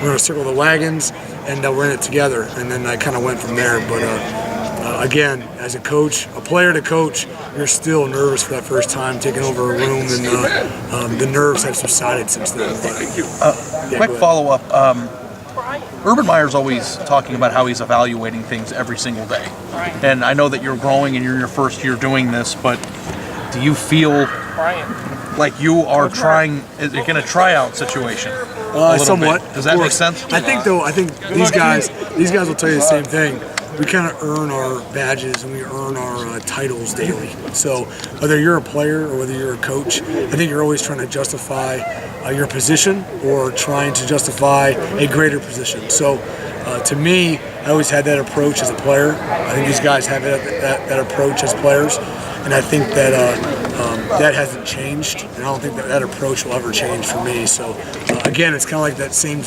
we're going to circle the wagons, and we're in it together. And then I kind of went from there. But again, as a coach, a player to coach, you're still nervous for that first time taking over a room, and the nerves have subsided since then. Quick follow-up. Urban Meyer's always talking about how he's evaluating things every single day. And I know that you're growing and you're in your first year doing this, but do you feel like you are trying, is it going to tryout situation? Somewhat. Does that make sense? I think these guys will tell you the same thing. We kind of earn our badges and we earn our titles daily. So whether you're a player or whether you're a coach, I think you're always trying to justify your position or trying to justify a greater position. So to me, I always had that approach as a player. I think these guys have that approach as players. And I think that that hasn't changed, and I don't think that approach will ever change for me. So again, it's kind of like that same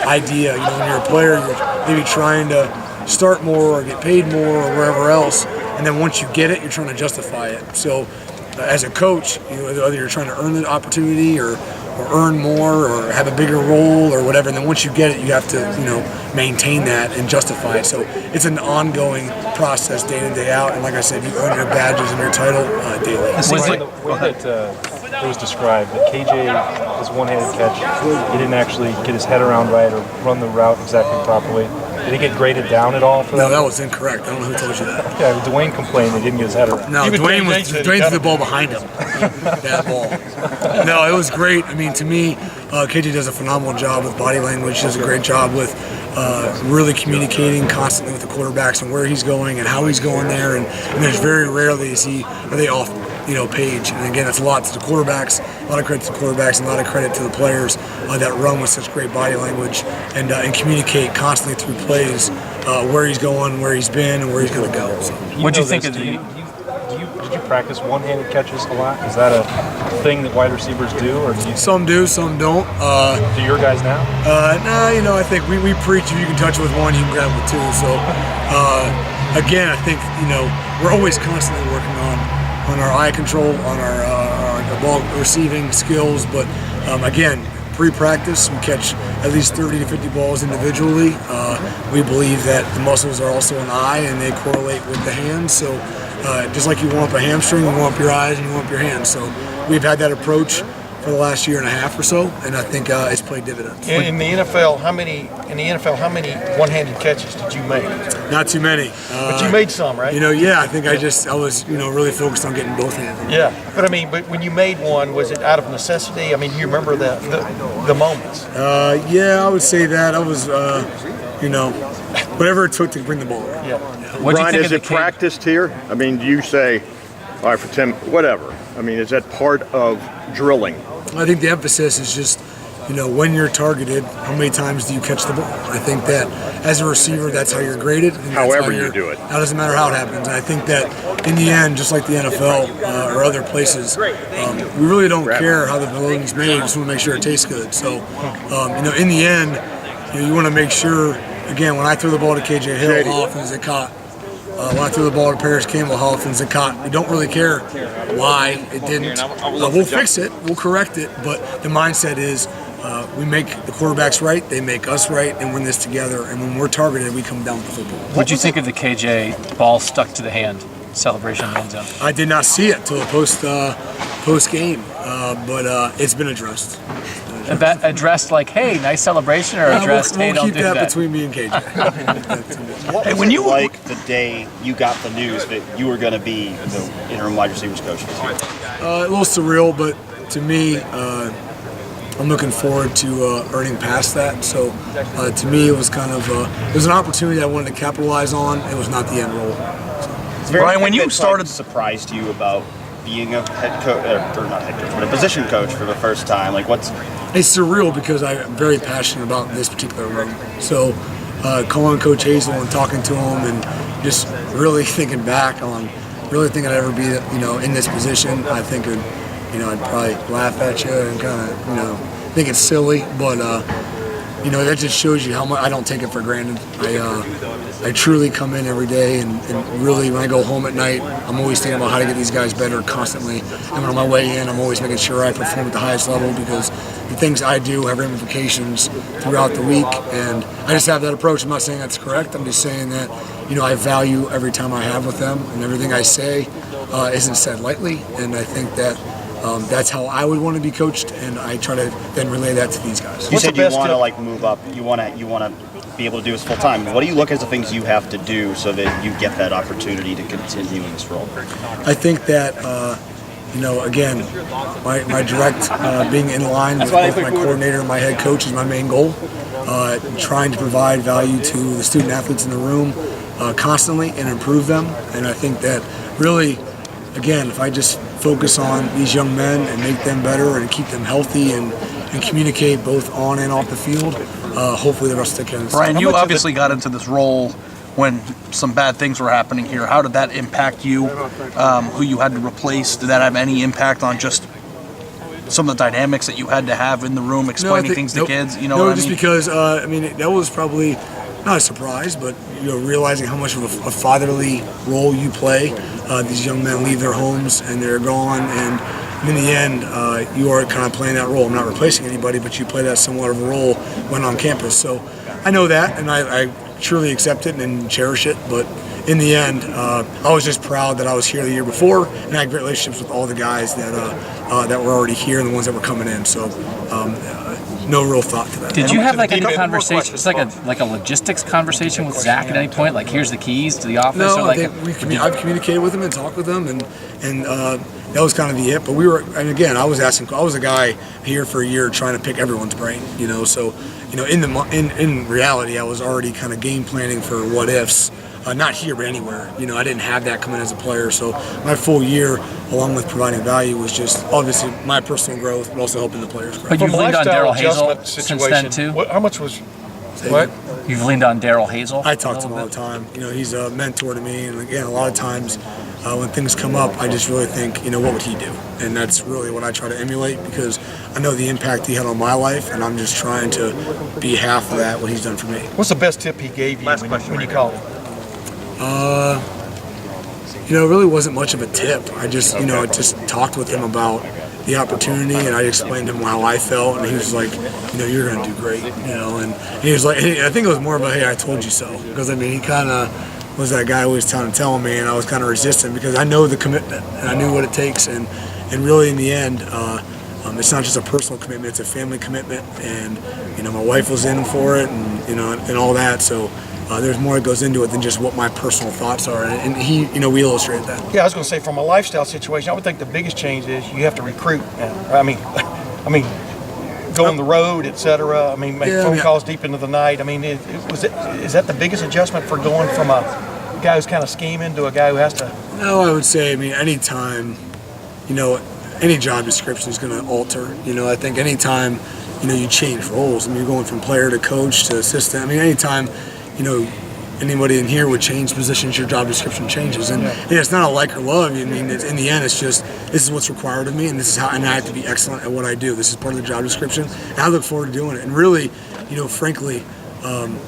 idea. When you're a player, you're maybe trying to start more or get paid more or wherever else, and then once you get it, you're trying to justify it. So as a coach, whether you're trying to earn the opportunity or earn more or have a bigger role or whatever, and then once you get it, you have to maintain that and justify it. So it's an ongoing process day in, day out, and like I said, you earn your badges and your title daily. The way that it was described, that KJ, his one-handed catch, he didn't actually get his head around right or run the route exactly properly. Did he get graded down at all for that? No, that was incorrect. I don't know who told you that. Yeah, Dwayne complained he didn't get his head around. No, Dwayne threw the ball behind him. That ball. No, it was great. I mean, to me, KJ does a phenomenal job with body language. He does a great job with really communicating constantly with the quarterbacks and where he's going and how he's going there. And there's very rarely are they off page. And again, it's a lot to the quarterbacks, a lot of credit to the quarterbacks, and a lot of credit to the players that run with such great body language and communicate constantly through plays where he's going, where he's been, and where he's going to go. So. What do you think of Did you practice one-handed catches a lot? Is that a thing that wide receivers do, or do you? Some do, some don't. Do your guys now? No, I think we preach if you can touch it with one, you can grab it with two. So again, I think we're always constantly working on our eye control, on our ball receiving skills. But again, pre-practice, we catch at least 30 to 50 balls individually. We believe that the muscles are also an eye and they correlate with the hands. So just like you warm up a hamstring, you warm up your eyes and you warm up your hands. So we've had that approach for the last year and a half or so, and I think it's played dividends. In the NFL, how many one-handed catches did you make? Not too many. But you made some, right? Yeah. I think I was really focused on getting both hands. Yeah, but when you made one, was it out of necessity? I mean, do you remember the moments? Yeah, I would say that I was, whatever it took to bring the ball around. Yeah. Brian, is it practiced here? I mean, do you say, all right, for 10, whatever? I mean, is that part of drilling? I think the emphasis is just, when you're targeted, how many times do you catch the ball? I think that as a receiver, that's how you're graded. However you do it. It doesn't matter how it happens. And I think that in the end, just like the NFL or other places, we really don't care how the bologna's made. We just want to make sure it tastes good. So, in the end, you want to make sure, again, when I throw the ball to KJ Hill, how often is it caught? When I threw the ball to Paris Campbell, how often is it caught? We don't really care why it didn't. We'll fix it, we'll correct it, but the mindset is we make the quarterbacks right, they make us right, and we're in this together. And when we're targeted, we come down with the football. What did you think of the KJ ball stuck to the hand celebration in the end zone? I did not see it till the post game, but it's been addressed. Addressed like, hey, nice celebration, or addressed, hey, don't do that? We'll keep that between me and KJ. What was it like the day you got the news that you were going to be the interim wide receivers coach? A little surreal, but to me, I'm looking forward to earning past that. So to me, it was kind of it was an opportunity I wanted to capitalize on. It was not the end goal. So. Brian, when you started, surprised you about being a head coach, or not head coach, but a position coach for the first time? Like, It's surreal because I'm very passionate about this particular room. So calling Coach Hazel and talking to him and just really thinking back on really thinking I'd ever be, in this position, I think I'd probably laugh at you and kind of, think it's silly. But that just shows you how much I don't take it for granted. I truly come in every day, and really when I go home at night, I'm always thinking about how to get these guys better constantly. And when on my way in, I'm always making sure I perform at the highest level, because the things I do have ramifications throughout the week. And I just have that approach. I'm not saying that's correct. I'm just saying that, I value every time I have with them, and everything I say isn't said lightly. And I think that that's how I would want to be coached, and I try to then relay that to these guys. You said you want to move up. You want to be able to do this full time. What do you look as the things you have to do so that you get that opportunity to continue in this role? I think that again, my direct being in line with both my coordinator and my head coach is my main goal. Trying to provide value to the student athletes in the room constantly and improve them. And I think that really, again, if I just focus on these young men and make them better and keep them healthy and communicate both on and off the field, hopefully the rest of the kids. Brian, you obviously got into this role when some bad things were happening here. How did that impact you? Who you had to replace? Did that have any impact on just some of the dynamics that you had to have in the room, explaining things to kids? You know what I mean? Just because that was probably not a surprise, but realizing how much of a fatherly role you play. These young men leave their homes and they're gone, and in the end, you are kind of playing that role. I'm not replacing anybody, but you play that somewhat of a role when on campus. So I know that, and I truly accept it and cherish it. But in the end, I was just proud that I was here the year before, and I had great relationships with all the guys that were already here and the ones that were coming in. So no real thought to that. Did you have like any conversation? It's like a logistics conversation with Zach at any point? Like, here's the keys to the office? No, or like I think I've communicated with him and talked with him, and that was kind of the it. But and again, I was a guy here for a year trying to pick everyone's brain, So, in reality, I was already kind of game planning for what ifs. Not here, but anywhere. I didn't have that coming as a player. So my full year, along with providing value, was just obviously my personal growth, but also helping the players grow. But you've leaned on Daryl Hazel situation, since then too? How much was what? You've leaned on Daryl Hazel? I talk to him all the time. He's a mentor to me. And again, a lot of times when things come up, I just really think, what would he do? And that's really what I try to emulate, because I know the impact he had on my life, and I'm just trying to be half of that, what he's done for me. What's the best tip he gave you when you called him? It really wasn't much of a tip. I just, I just talked with him about the opportunity, and I explained to him how I felt, and he was like, you're going to do great, and he was like, I think it was more of a, hey, I told you so, because he kind of was that guy always telling me, and I was kind of resistant because I know the commitment, and I knew what it takes, and really in the end, it's not just a personal commitment, it's a family commitment, and my wife was in for it, and all that, so there's more that goes into it than just what my personal thoughts are, and he, we illustrate that. Yeah, I was going to say, from a lifestyle situation, I would think the biggest change is you have to recruit. I mean, go on the road, etc. Make phone calls deep into the night. Is that the biggest adjustment for going from a guy who's kind of scheming to a guy who has to? No, I would say, any time, any job description is going to alter. I think any time, you change roles. You're going from player to coach to assistant. Anytime, anybody in here would change positions, your job description changes. And it's not a like or love. In the end, it's just, this is what's required of me, and this is how, and I have to be excellent at what I do. This is part of the job description, and I look forward to doing it. And really, frankly,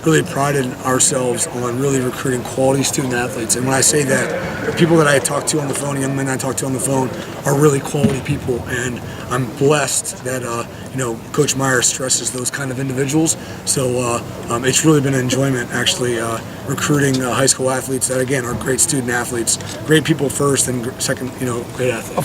really prided ourselves on really recruiting quality student athletes. And when I say that, the people that I talk to on the phone, young men I talk to on the phone, are really quality people. And I'm blessed that Coach Meyer stresses those kind of individuals. So it's really been an enjoyment actually recruiting high school athletes that again are great student athletes, great people first, and second, great athletes.